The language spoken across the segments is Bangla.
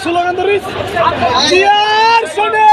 স্লোগান ধরিস জিয়ার শোনে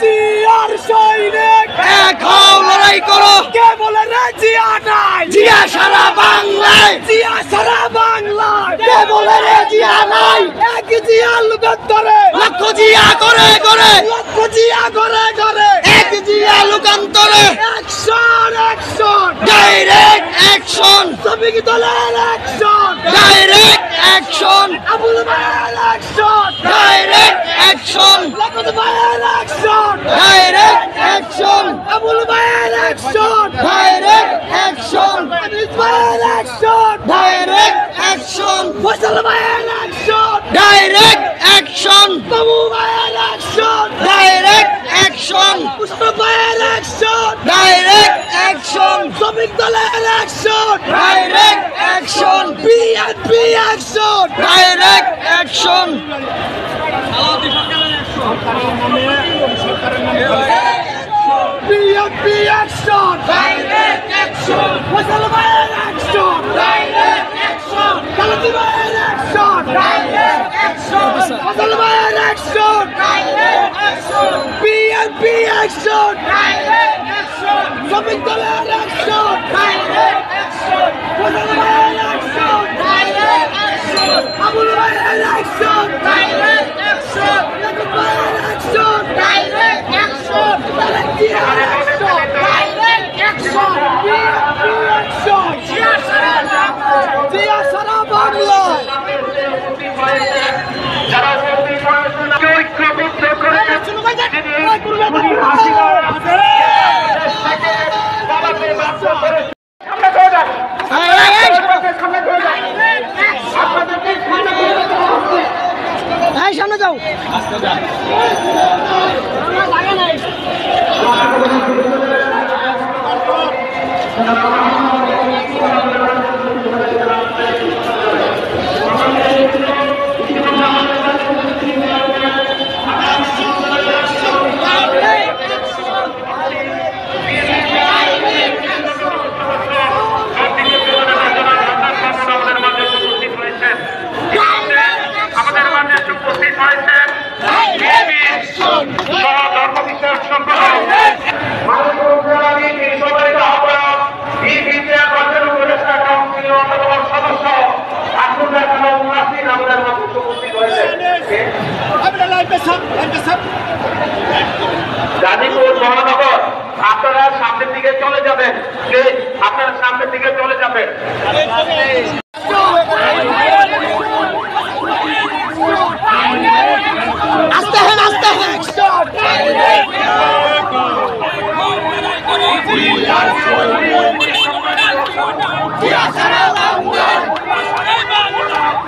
জিয়ার সৈনিক এক হও লড়াই করো কে বলে রে জিয়া নাই জিয়া সারা বাংলায় জিয়া সারা বাংলায় কে বলে রে জিয়া নাই এক জিয়া লুকান্তরে লক্ষ জিয়া করে করে লক্ষ জিয়া করে করে এক জিয়া লোকান্তরে অ্যাকশন অ্যাকশন ডাইরেক্ট অ্যাকশন শ্রমিক দলের অ্যাকশন ডাইরেক্ট অ্যাকশন আবুল ভাইয়ের অ্যাকশন ডাইরেক্ট অ্যাকশন লাকুত ভাইয়ের অ্যাকশন ডাইরেক্ট অ্যাকশন আবুল ভাইয়ের অ্যাকশন ডাইরেক্ট অ্যাকশন আনিস ভাইয়ের অ্যাকশন ডাইরেক্ট অ্যাকশন ফয়সাল ভাইয়ের অ্যাকশন ডাইরেক্ট অ্যাকশন বাবু ভাইয়ের অ্যাকশন ডাইরেক্ট অ্যাকশন মুস্তফা ভাইয়ের অ্যাকশন ডাইরেক্ট অ্যাকশন শ্রমিক দলের action direct action BNP action direct action BNP action direct action Faisal ভাইয়ের অ্যাকশন ডাইরেক্ট অ্যাকশন কালাতি ভাইয়ের অ্যাকশন ডাইরেক্ট অ্যাকশন ফয়সাল ভাইয়ের action direct action BNP action direct action শ্রমিক দলের অ্যাকশন ডাইরেক্ট অ্যাকশন ফয়সাল ভাইয়ের অ্যাকশন ডাইরেক্ট অ্যাকশন আবুল ভাইয়ের অ্যাকশন ডাইরেক্ট অ্যাকশন লাকুত ভাইয়ের অ্যাকশন ডাইরেক্ট অ্যাকশন জিয়ার action direct action BNP action Zia সারা বাংলায় সামনে যাও আমাদের মাঝে উপস্থিত হয়েছেন ধর্মবিশ্বাস সম্প্রদায় অন্যতম সদস্য আমাদের মাঝে উপস্থিত হয়েছেন গাজীপুর মহানগর আপনারা সামনের দিকে চলে যাবেন আপনারা সামনের দিকে চলে যাবেন আস্তে হেন আস্তে হেন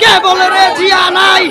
কে বলে রে জিয়া নাই